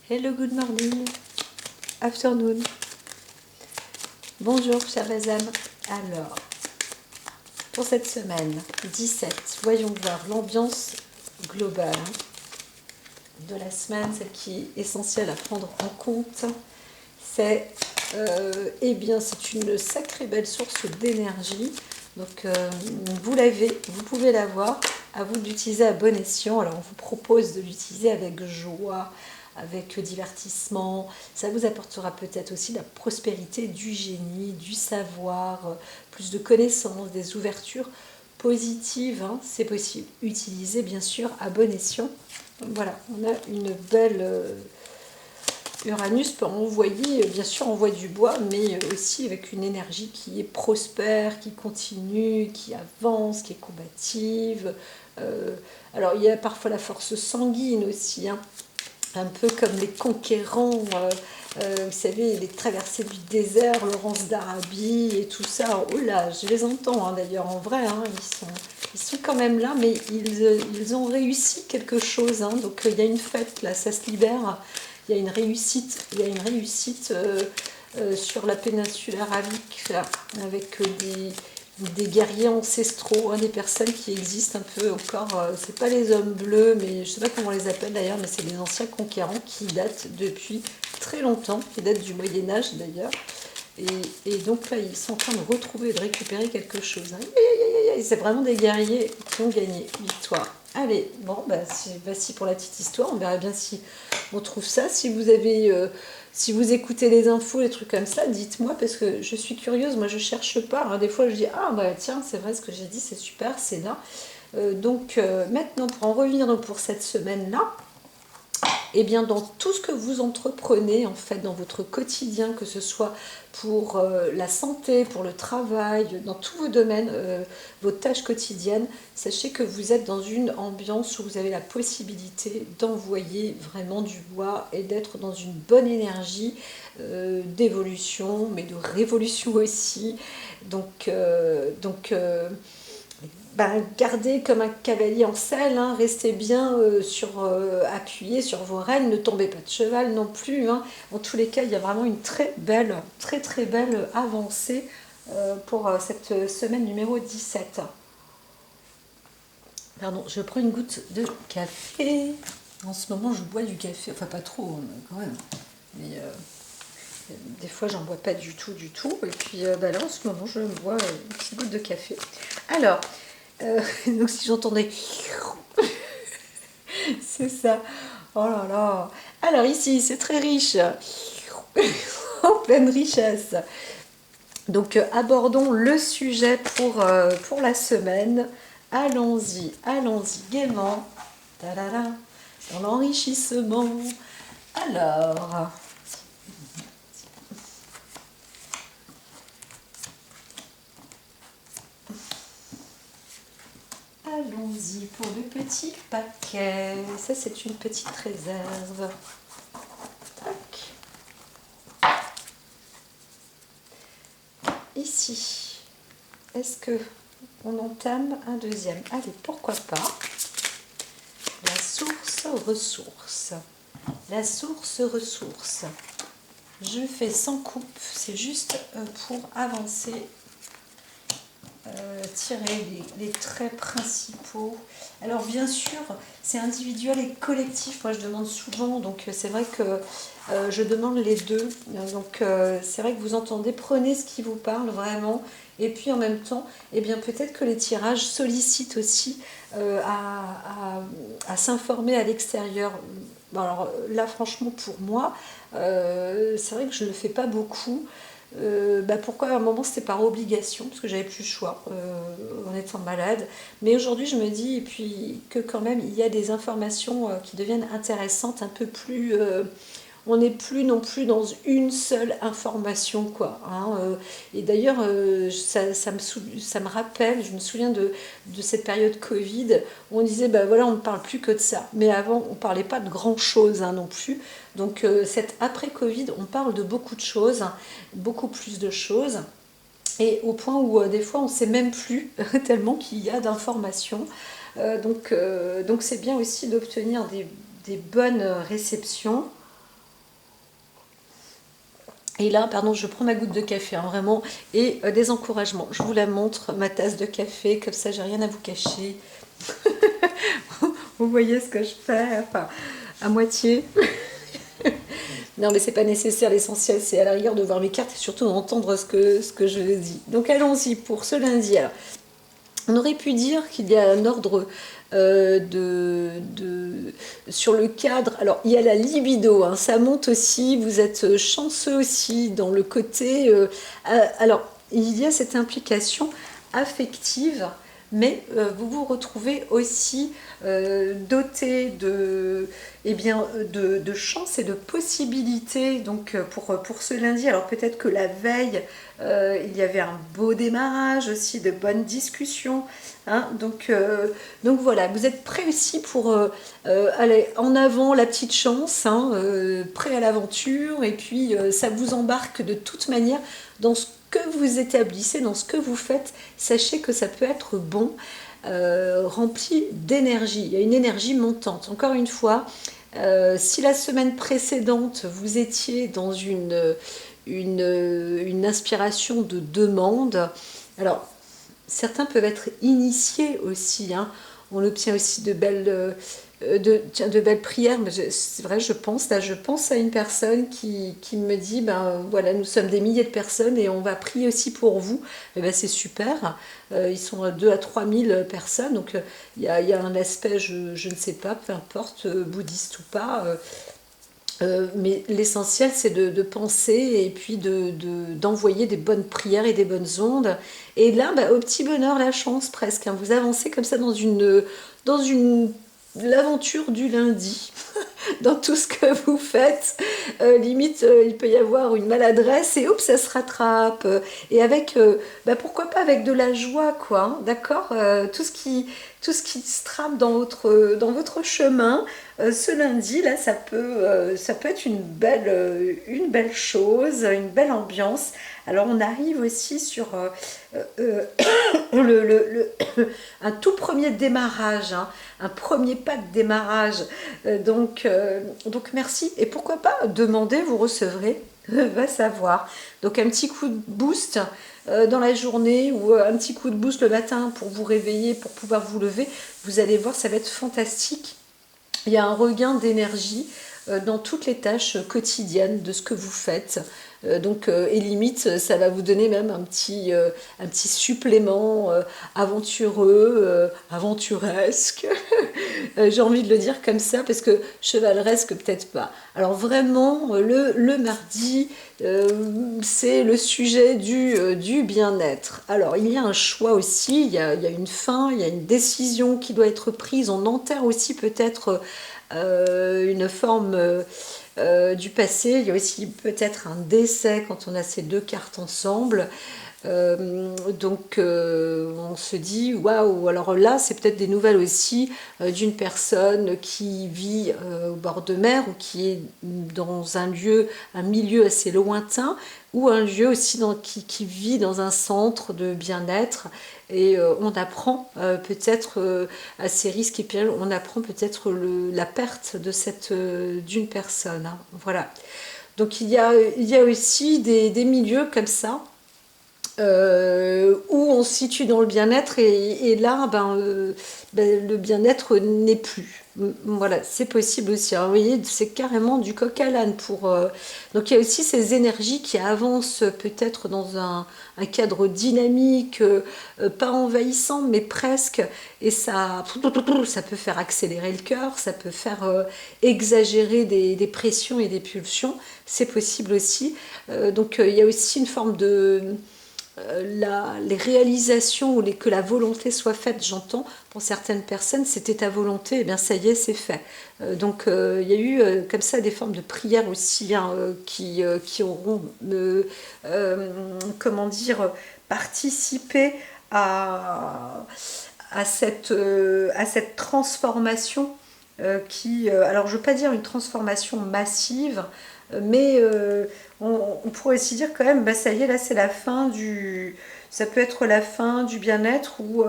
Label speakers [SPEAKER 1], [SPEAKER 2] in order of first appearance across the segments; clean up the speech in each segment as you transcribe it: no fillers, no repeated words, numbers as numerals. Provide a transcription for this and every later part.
[SPEAKER 1] Hello, good morning, afternoon. Bonjour, chers âmes. Alors, pour cette semaine, 17, voyons voir l'ambiance globale de la semaine, celle qui est essentielle à prendre en compte. C'est, eh bien, c'est une sacrée belle source d'énergie. Donc, vous pouvez l'avoir. À vous d'utiliser à bon escient. Alors, on vous propose de l'utiliser avec joie, avec divertissement. Ça vous apportera peut-être aussi la prospérité, du génie, du savoir, plus de connaissances, des ouvertures positives. Hein, c'est possible. Utilisez bien sûr à bon escient. Donc, voilà, on a une belle... Uranus peut envoyer, bien sûr, envoie du bois, mais aussi avec une énergie qui est prospère, qui continue, qui avance, qui est combative. Alors, il y a parfois la force sanguine aussi, hein, un peu comme les conquérants, vous savez, les traversées du désert, Laurence d'Arabie et tout ça. Oh là, je les entends hein, d'ailleurs en vrai, hein, ils sont quand même là, mais ils ont réussi quelque chose. Hein, donc il y a une fête, là, ça se libère. Il y a une réussite, sur la péninsule arabique là, avec des guerriers ancestraux, hein, des personnes qui existent un peu encore, c'est pas les hommes bleus, mais je ne sais pas comment on les appelle d'ailleurs, mais c'est des anciens conquérants qui datent depuis très longtemps, qui datent du Moyen-Âge d'ailleurs. Et donc là, ils sont en train de retrouver et de récupérer quelque chose. Hein. C'est vraiment des guerriers qui ont gagné. Victoire. Allez, bon, voici pour la petite histoire. On verra bien si on trouve ça. Si vous avez, si vous écoutez les infos, les trucs comme ça, dites-moi parce que je suis curieuse. Moi, je cherche pas. Hein. Des fois, je dis ah bah tiens, c'est vrai ce que j'ai dit, c'est super, c'est là. Maintenant, pour en revenir donc, pour cette semaine-là. Et bien dans tout ce que vous entreprenez en fait dans votre quotidien, que ce soit pour la santé, pour le travail, dans tous vos domaines, vos tâches quotidiennes, sachez que vous êtes dans une ambiance où vous avez la possibilité d'envoyer vraiment du bois et d'être dans une bonne énergie d'évolution, mais de révolution aussi. Gardez comme un cavalier en selle, hein, restez bien appuyé sur vos rênes, ne tombez pas de cheval non plus. Hein. En tous les cas, il y a vraiment une très très belle avancée pour cette semaine numéro 17. Pardon, je prends une goutte de café. En ce moment, je bois du café, enfin pas trop hein, quand même, mais des fois, j'en bois pas du tout. Et puis là, en ce moment, je bois une petite goutte de café. Alors, donc si j'entendais c'est ça, oh là là, alors ici c'est très riche en pleine richesse, donc abordons le sujet pour la semaine. Allons-y gaiement. Ta-da-da, dans l'enrichissement. Alors allons-y pour le petit paquet. Ça, c'est une petite réserve. Tac. Ici, est-ce que on entame un deuxième? Allez, pourquoi pas. La source ressource. La source ressource. Je fais sans coupe, c'est juste pour avancer. Tirer les traits principaux. Alors bien sûr, c'est individuel et collectif. Moi, je demande souvent, donc c'est vrai que je demande les deux. Donc c'est vrai que vous entendez, prenez ce qui vous parle vraiment. Et puis en même temps, eh bien peut-être que les tirages sollicitent aussi à s'informer à l'extérieur. Bon, alors là, franchement, pour moi, c'est vrai que je ne le fais pas beaucoup. Pourquoi à un moment c'était par obligation parce que j'avais plus le choix en étant malade, mais aujourd'hui je me dis et puis que quand même il y a des informations qui deviennent intéressantes, un peu plus on n'est plus non plus dans une seule information quoi hein, et d'ailleurs ça me rappelle, je me souviens de cette période Covid où on disait voilà on ne parle plus que de ça, mais avant on ne parlait pas de grand chose hein, non plus. Donc cette après Covid on parle de beaucoup de choses, beaucoup plus de choses, et au point où des fois on ne sait même plus tellement qu'il y a d'informations. Donc c'est bien aussi d'obtenir des bonnes réceptions. Et là, pardon, je prends ma goutte de café, hein, vraiment, et des encouragements. Je vous la montre, ma tasse de café, comme ça, j'ai rien à vous cacher. Vous voyez ce que je fais, enfin, à moitié. Non, mais c'est pas nécessaire, l'essentiel, c'est à la rigueur de voir mes cartes et surtout d'entendre ce que je dis. Donc allons-y pour ce lundi. Alors, on aurait pu dire qu'il y a un ordre sur le cadre. Alors, il y a la libido, hein, ça monte aussi. Vous êtes chanceux aussi dans le côté. Alors, il y a cette implication affective, mais vous vous retrouvez aussi doté eh bien, de chance et de possibilités donc, pour ce lundi. Alors peut-être que la veille, il y avait un beau démarrage aussi, de bonnes discussions. Hein, donc voilà, vous êtes prêts aussi pour aller en avant la petite chance, hein, prêt à l'aventure, et puis ça vous embarque de toute manière dans ce que vous établissez, dans ce que vous faites. Sachez que ça peut être bon, rempli d'énergie. Il y a une énergie montante. Encore une fois, si la semaine précédente, vous étiez dans une inspiration de demande, alors certains peuvent être initiés aussi, hein. On obtient aussi de belles prières. Mais c'est vrai, je pense à une personne qui me dit, ben voilà, nous sommes des milliers de personnes et on va prier aussi pour vous. Et ben c'est super. Ils sont à 2 à 3 000 personnes, donc il y a un aspect, je ne sais pas, peu importe, bouddhiste ou pas. Mais l'essentiel, c'est de penser et puis d'envoyer des bonnes prières et des bonnes ondes. Et là, bah, au petit bonheur, la chance presque, hein. Vous avancez comme ça dans l'aventure du lundi, dans tout ce que vous faites. Limite, il peut y avoir une maladresse et oups, ça se rattrape. Et avec, bah, pourquoi pas avec de la joie, quoi, hein, d'accord. Tout ce qui se trame dans votre chemin, ce lundi, là, ça peut être une belle chose, une belle ambiance. Alors, on arrive aussi sur un tout premier démarrage, hein, un premier pas de démarrage. Donc, merci. Et pourquoi pas demander, vous recevrez, va savoir. Donc, un petit coup de boost dans la journée ou un petit coup de boost le matin pour vous réveiller, pour pouvoir vous lever. Vous allez voir, ça va être fantastique. Il y a un regain d'énergie dans toutes les tâches quotidiennes de ce que vous faites. Et limite, ça va vous donner même un petit supplément aventuresque. J'ai envie de le dire comme ça parce que chevaleresque, peut-être pas. Alors vraiment, le mardi, c'est le sujet du bien-être. Alors, il y a un choix aussi, il y a une fin, il y a une décision qui doit être prise. On enterre aussi peut-être une forme du passé. Il y a aussi peut-être un décès quand on a ces deux cartes ensemble. On se dit waouh, alors là c'est peut-être des nouvelles aussi d'une personne qui vit au bord de mer ou qui est dans un milieu assez lointain, ou un lieu aussi qui vit dans un centre de bien-être. Et on apprend peut-être à ces risques, et puis on apprend peut-être la perte d'une personne, hein. Voilà. Donc il y a aussi des milieux comme ça où on se situe dans le bien-être, et là, le bien-être n'est plus. Voilà, c'est possible aussi. Alors, vous voyez, c'est carrément du coq à l'âne pour. Donc, il y a aussi ces énergies qui avancent peut-être dans un cadre dynamique, pas envahissant, mais presque. Et ça peut faire accélérer le cœur, ça peut faire exagérer des pressions et des pulsions. C'est possible aussi. Il y a aussi une forme de les réalisations ou que la volonté soit faite, j'entends, pour certaines personnes, c'était ta volonté, et bien ça y est, c'est fait. Il y a eu comme ça des formes de prières aussi, hein, qui auront, comment dire, participé à cette transformation alors je ne veux pas dire une transformation massive, mais on pourrait aussi dire quand même, bah, ça y est, là c'est la fin ça peut être la fin du bien-être, où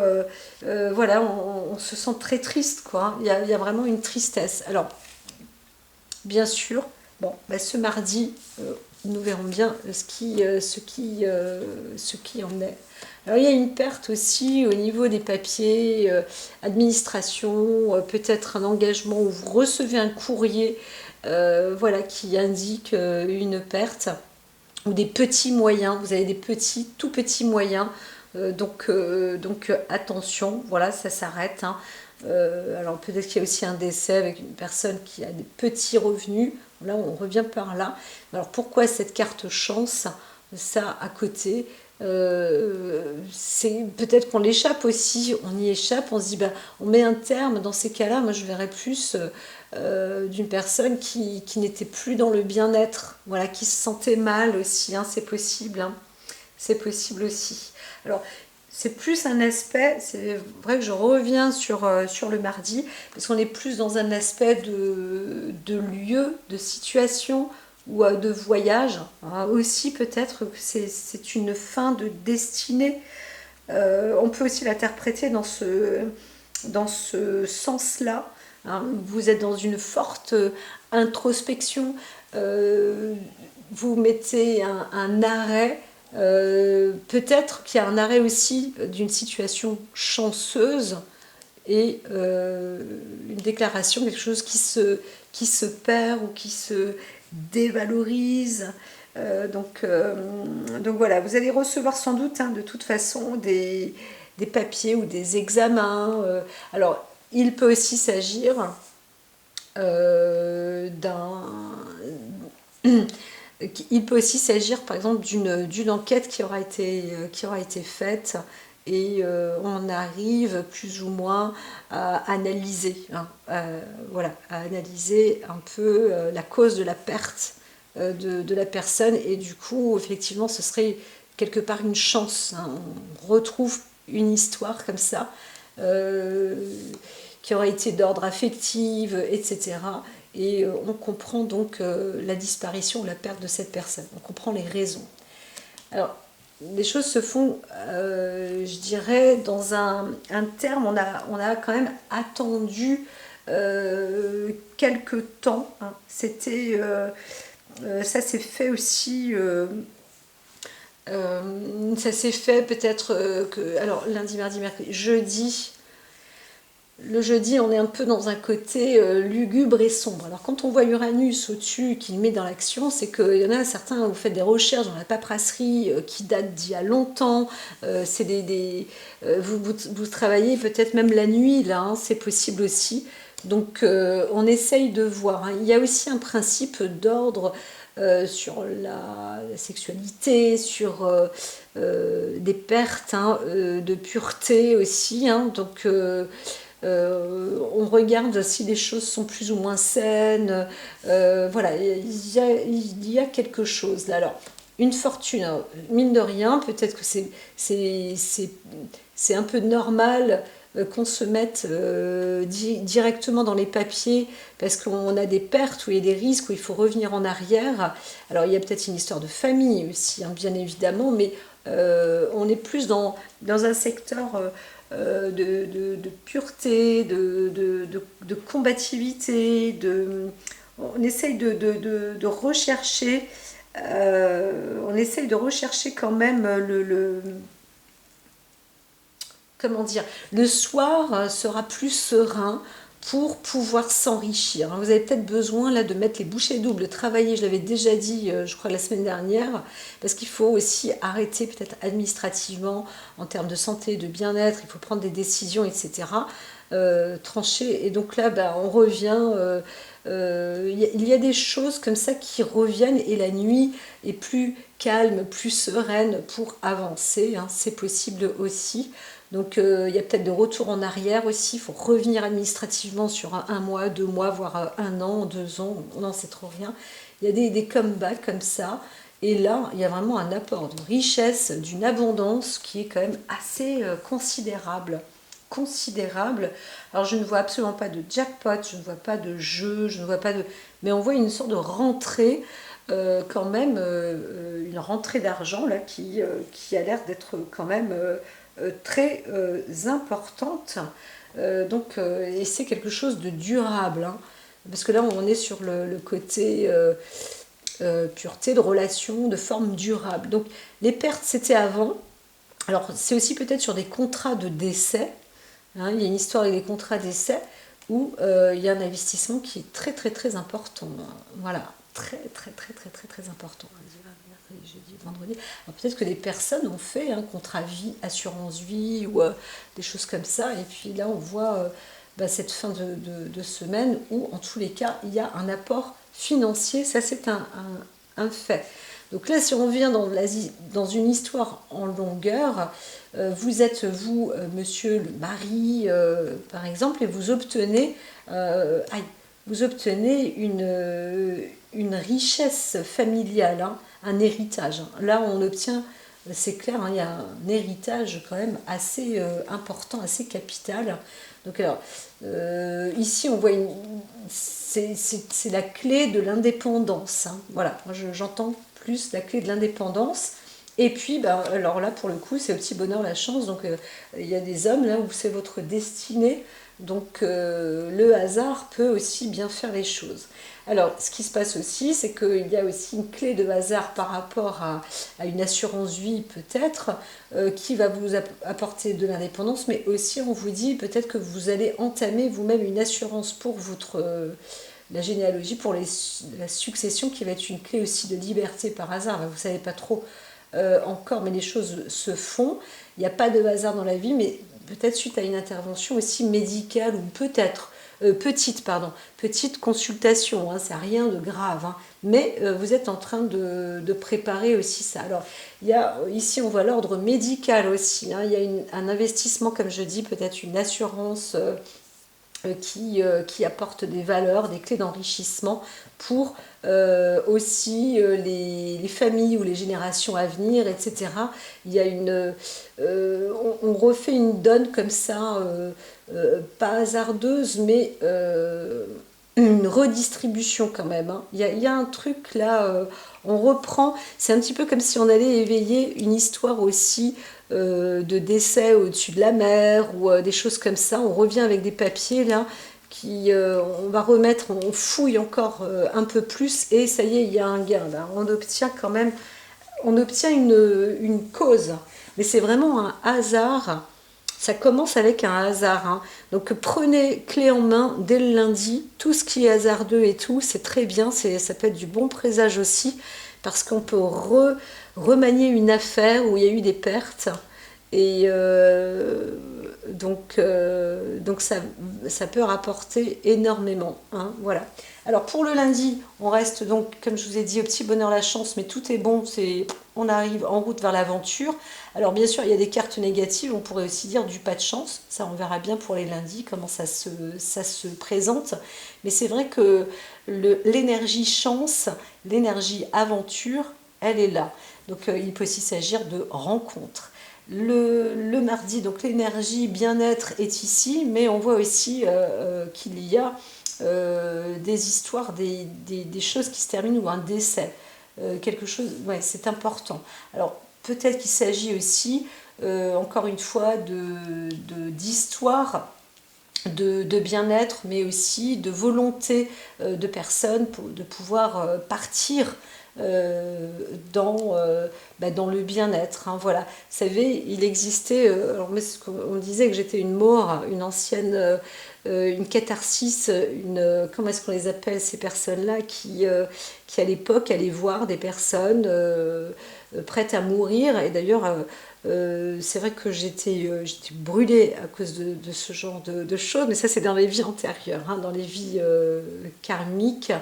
[SPEAKER 1] voilà, on se sent très triste, quoi. Il y a vraiment une tristesse. Alors, bien sûr, Bon, bah, ce mardi, nous verrons bien ce qui en est. Alors il y a une perte aussi au niveau des papiers, administration, peut-être un engagement où vous recevez un courrier voilà, qui indique une perte, ou des petits moyens, vous avez des petits, tout petits moyens, attention, voilà, ça s'arrête. Hein. Alors peut-être qu'il y a aussi un décès avec une personne qui a des petits revenus, là on revient par là. Alors pourquoi cette carte chance, ça à côté, c'est peut-être qu'on l'échappe aussi, on y échappe, on se dit bah, on met un terme. Dans ces cas-là, moi je verrais plus d'une personne qui n'était plus dans le bien-être, voilà, qui se sentait mal aussi, hein, c'est possible, hein, c'est possible aussi. Alors c'est plus un aspect, c'est vrai que je reviens sur le mardi, parce qu'on est plus dans un aspect de lieu, de situation, ou de voyage, hein. Aussi peut-être que c'est une fin de destinée. On peut aussi l'interpréter dans ce sens-là. Hein. Vous êtes dans une forte introspection, vous mettez un arrêt. Peut-être qu'il y a un arrêt aussi d'une situation chanceuse et une déclaration, quelque chose qui se perd ou qui se dévalorise. Donc voilà, vous allez recevoir sans doute, hein, de toute façon des papiers ou des examens. Alors, il peut aussi s'agir d'un... Il peut aussi s'agir par exemple d'une enquête qui aura été faite et on arrive plus ou moins à analyser, hein, voilà, à analyser un peu la cause de la perte de la personne et du coup effectivement ce serait quelque part une chance, hein. On retrouve une histoire comme ça euh, qui aurait été d'ordre affectif, etc. Et on comprend donc la disparition ou la perte de cette personne. On comprend les raisons. Alors, les choses se font, je dirais, dans un terme. On a quand même attendu quelques temps. Hein. Ça s'est fait aussi. Ça s'est fait peut-être alors lundi, mardi, mercredi, jeudi. Le jeudi, on est un peu dans un côté lugubre et sombre. Alors quand on voit Uranus au-dessus qui met dans l'action, c'est qu'il y en a certains, vous faites des recherches dans la paperasserie qui datent d'il y a longtemps. C'est vous travaillez peut-être même la nuit, là, hein, c'est possible aussi. Donc on essaye de voir. Hein. Il y a aussi un principe d'ordre sur la sexualité, sur des pertes, hein, de pureté aussi. Hein. Donc on regarde si les choses sont plus ou moins saines. Voilà, il y a quelque chose là. Alors, une fortune, alors, mine de rien, peut-être que c'est un peu normal qu'on se mette directement dans les papiers parce qu'on a des pertes ou il y a des risques où il faut revenir en arrière. Alors il y a peut-être une histoire de famille aussi, hein, bien évidemment, mais on est plus dans un secteur de pureté, de combativité, on essaye de rechercher, on essaye de rechercher quand même comment dire, le soir sera plus serein pour pouvoir s'enrichir. Vous avez peut-être besoin là de mettre les bouchées doubles, de travailler, je l'avais déjà dit, je crois la semaine dernière, parce qu'il faut aussi arrêter peut-être administrativement en termes de santé, de bien-être, il faut prendre des décisions, etc. Trancher. Et donc là, bah, on revient. Il y a des choses comme ça qui reviennent et la nuit est plus calme, plus sereine pour avancer. Hein, c'est possible aussi. Donc il y a peut-être des retours en arrière aussi, il faut revenir administrativement sur un mois, 2 mois, voire un an, 2 ans, on n'en sait trop rien. Il y a des comebacks comme ça, et là il y a vraiment un apport de richesse, d'une abondance qui est quand même assez considérable. Considérable. Alors je ne vois absolument pas de jackpot, je ne vois pas de jeu, je ne vois pas de... Mais on voit une sorte de rentrée, quand même, une rentrée d'argent là qui a l'air d'être quand même très importante. Et c'est quelque chose de durable. Hein. parce que là on est sur le côté pureté de relation, de forme durable. Donc les pertes c'était avant. Alors c'est aussi peut-être sur des contrats de décès, hein, il y a une histoire avec des contrats d'essai où il y a un investissement qui est très très très important. Voilà, très très très très très très important. Jeudi, vendredi. Alors peut-être que des personnes ont fait un contrat vie, assurance vie ou des choses comme ça. Et puis là on voit cette fin de semaine où en tous les cas il y a un apport financier. Ça c'est un fait. Donc là, si on vient dans une histoire en longueur, vous êtes, vous, monsieur le mari, par exemple, et vous obtenez, une richesse familiale, hein, un héritage. Là, on obtient, c'est clair, hein, il y a un héritage quand même assez important, assez capital. Donc alors, ici, on voit c'est la clé de l'indépendance. Hein. Voilà, moi j'entends plus la clé de l'indépendance. Et puis, alors là, pour le coup, c'est au petit bonheur la chance. Donc, il y a des hommes là où c'est votre destinée. Donc, le hasard peut aussi bien faire les choses. Alors, ce qui se passe aussi, c'est qu'il y a aussi une clé de hasard par rapport à une assurance vie, peut-être, qui va vous apporter de l'indépendance. Mais aussi, on vous dit peut-être que vous allez entamer vous-même une assurance pour la généalogie, pour la succession, qui va être une clé aussi de liberté par hasard. Vous ne savez pas trop encore, mais les choses se font. Il n'y a pas de hasard dans la vie, mais peut-être suite à une intervention aussi médicale ou peut-être petite consultation, hein, c'est rien de grave, hein, mais vous êtes en train de préparer aussi ça. Alors, ici on voit l'ordre médical aussi, hein, il y a un investissement, comme je dis, peut-être une assurance qui apporte des valeurs, des clés d'enrichissement pour aussi les familles ou les générations à venir, etc. Il y a on refait une donne comme ça, pas hasardeuse, mais une redistribution quand même. Hein. Il y a un truc là, on reprend, c'est un petit peu comme si on allait éveiller une histoire aussi de décès au-dessus de la mer ou des choses comme ça. On revient avec des papiers là, on va remettre, on fouille encore un peu plus et ça y est, il y a un gain là. On obtient quand même, une cause, mais c'est vraiment un hasard. Ça commence avec un hasard. Hein. Donc prenez clé en main dès le lundi. Tout ce qui est hasardeux et tout, c'est très bien. Ça peut être du bon présage aussi. Parce qu'on peut remanier une affaire où il y a eu des pertes. Et donc ça peut rapporter énormément. Hein, voilà. Alors pour le lundi, on reste donc, comme je vous ai dit, au petit bonheur la chance, mais tout est bon, on arrive en route vers l'aventure. Alors bien sûr, il y a des cartes négatives, on pourrait aussi dire du pas de chance, ça on verra bien pour les lundis, comment ça se présente. Mais c'est vrai que l'énergie chance, l'énergie aventure, elle est là. Donc il peut aussi s'agir de rencontres. Le mardi, donc l'énergie bien-être est ici, mais on voit aussi qu'il y a des histoires, des choses qui se terminent ou un décès. Quelque chose, ouais, c'est important. Alors peut-être qu'il s'agit aussi, encore une fois, d'histoire de bien-être, mais aussi de volonté de personnes de pouvoir partir dans le bien-être. Hein, voilà. Vous savez, il existait, on disait que j'étais une mort, une ancienne, une catharsis, comment est-ce qu'on les appelle ces personnes-là qui à l'époque allaient voir des personnes prêtes à mourir. Et d'ailleurs, c'est vrai que j'étais brûlée à cause de ce genre de choses, mais ça c'est dans les vies antérieures, hein, dans les vies karmiques.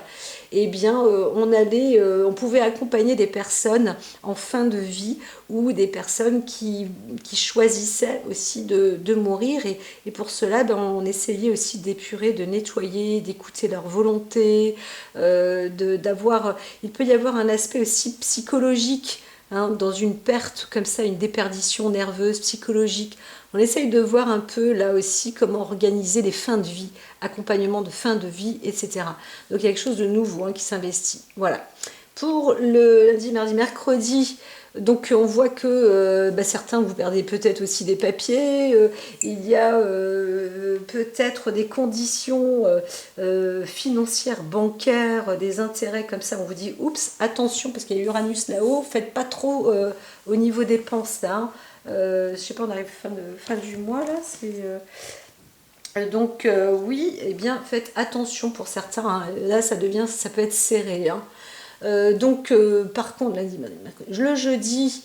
[SPEAKER 1] Eh bien, on pouvait accompagner des personnes en fin de vie ou des personnes qui choisissaient aussi de mourir. Et pour cela, on essayait aussi d'épurer, de nettoyer, d'écouter leur volonté, il peut y avoir un aspect aussi psychologique. Hein, dans une perte comme ça, une déperdition nerveuse, psychologique. On essaye de voir un peu là aussi comment organiser les fins de vie, accompagnement de fin de vie, etc. Donc il y a quelque chose de nouveau, hein, qui s'investit. Voilà. Pour le lundi, mardi, mercredi, donc on voit que certains vous perdez peut-être aussi des papiers, il y a peut-être des conditions financières, bancaires, des intérêts comme ça, on vous dit oups, attention parce qu'il y a Uranus là-haut, faites pas trop au niveau dépenses là, hein. Je sais pas, on arrive fin du mois là, c'est... donc oui, eh bien faites attention pour certains, hein. Là ça peut être serré, hein. Par contre, lundi, mardi, mercredi, le jeudi,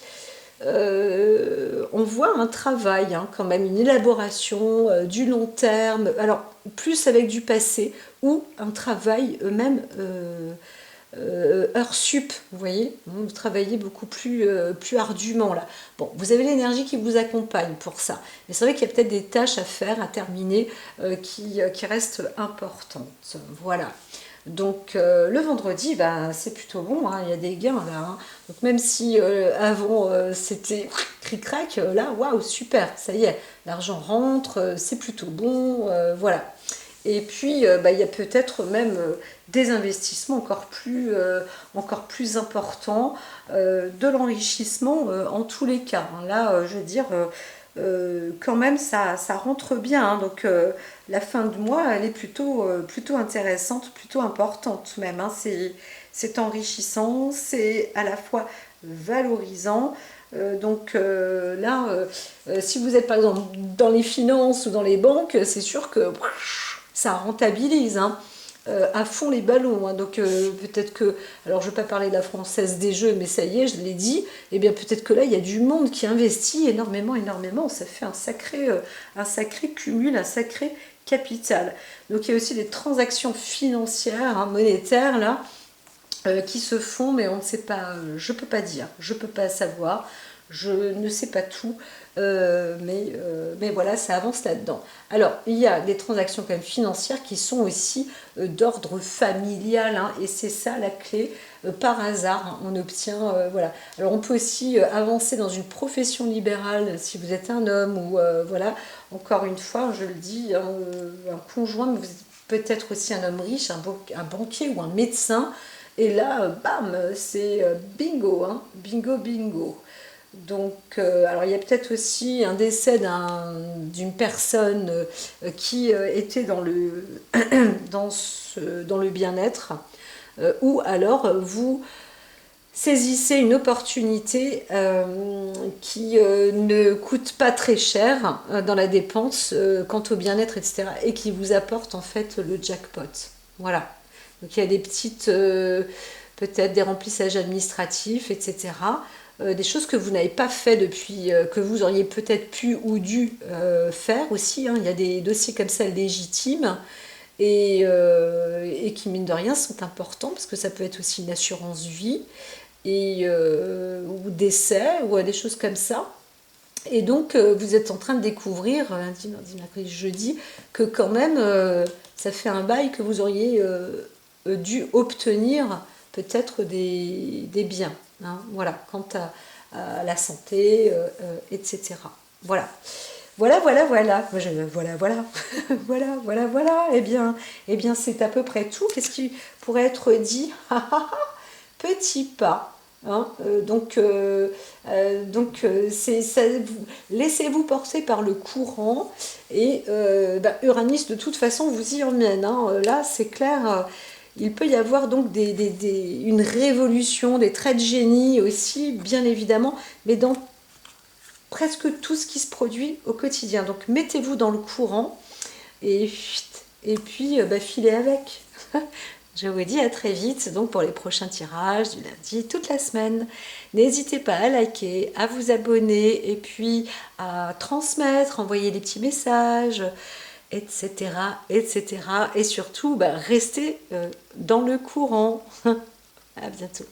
[SPEAKER 1] on voit un travail, hein, quand même, une élaboration du long terme, alors plus avec du passé, ou un travail même heures sup, vous voyez, vous travaillez beaucoup plus ardument là. Bon, vous avez l'énergie qui vous accompagne pour ça, mais c'est vrai qu'il y a peut-être des tâches à faire, à terminer, qui restent importantes. Voilà. Donc le vendredi, bah, c'est plutôt bon, hein, il y a des gains là, hein. Donc même si avant c'était cric-crac, là, waouh, super, ça y est, l'argent rentre, c'est plutôt bon, voilà. Et puis il y a peut-être même des investissements encore plus importants, de l'enrichissement en tous les cas, hein. Là, je veux dire, quand même ça rentre bien, hein. Donc la fin de mois elle est plutôt intéressante, plutôt importante même, hein. C'est enrichissant, c'est à la fois valorisant. Si vous êtes par exemple dans les finances ou dans les banques, c'est sûr que ça rentabilise, hein, à fond les ballons, hein. Donc peut-être que, alors je ne vais pas parler de la Française des Jeux, mais ça y est, je l'ai dit, et bien peut-être que là il y a du monde qui investit énormément, ça fait un sacré cumul, un sacré capital. Donc il y a aussi des transactions financières, hein, monétaires là, qui se font, mais on ne sait pas, je ne peux pas dire, je ne peux pas savoir, je ne sais pas tout, mais voilà, ça avance là-dedans. Alors, il y a des transactions quand même financières qui sont aussi d'ordre familial, hein, et c'est ça la clé. Par hasard, hein, on obtient, voilà. Alors, on peut aussi avancer dans une profession libérale si vous êtes un homme, ou voilà, encore une fois, je le dis, hein, un conjoint, mais vous êtes peut-être aussi un homme riche, un banquier ou un médecin. Et là, bam, c'est bingo, hein, bingo, bingo. Donc, alors il y a peut-être aussi un décès d'une personne qui était dans le, dans le bien-être, ou alors vous saisissez une opportunité qui ne coûte pas très cher dans la dépense quant au bien-être, etc., et qui vous apporte en fait le jackpot. Voilà. Donc il y a des petites, peut-être des remplissages administratifs, etc., des choses que vous n'avez pas fait depuis, que vous auriez peut-être pu ou dû faire aussi, hein. Il y a des dossiers comme ça légitimes et qui, mine de rien, sont importants parce que ça peut être aussi une assurance vie ou décès ou des choses comme ça. Et donc, vous êtes en train de découvrir, lundi, mardi, mercredi, jeudi, que quand même, ça fait un bail que vous auriez dû obtenir peut-être des biens, hein, voilà, quant à la santé, etc. Voilà. Voilà. Voilà. Voilà. Eh bien c'est à peu près tout. Qu'est-ce qui pourrait être dit? Petit pas. Hein, laissez-vous porter par le courant, et Uranus de toute façon vous y emmène, hein. Là c'est clair, il peut y avoir donc une révolution, des traits de génie aussi, bien évidemment, mais dans presque tout ce qui se produit au quotidien. Donc mettez-vous dans le courant et puis filez avec. Je vous dis à très vite donc pour les prochains tirages du lundi toute la semaine. N'hésitez pas à liker, à vous abonner et puis à transmettre, envoyer des petits messages, etc. Et surtout, restez dans le courant. À bientôt.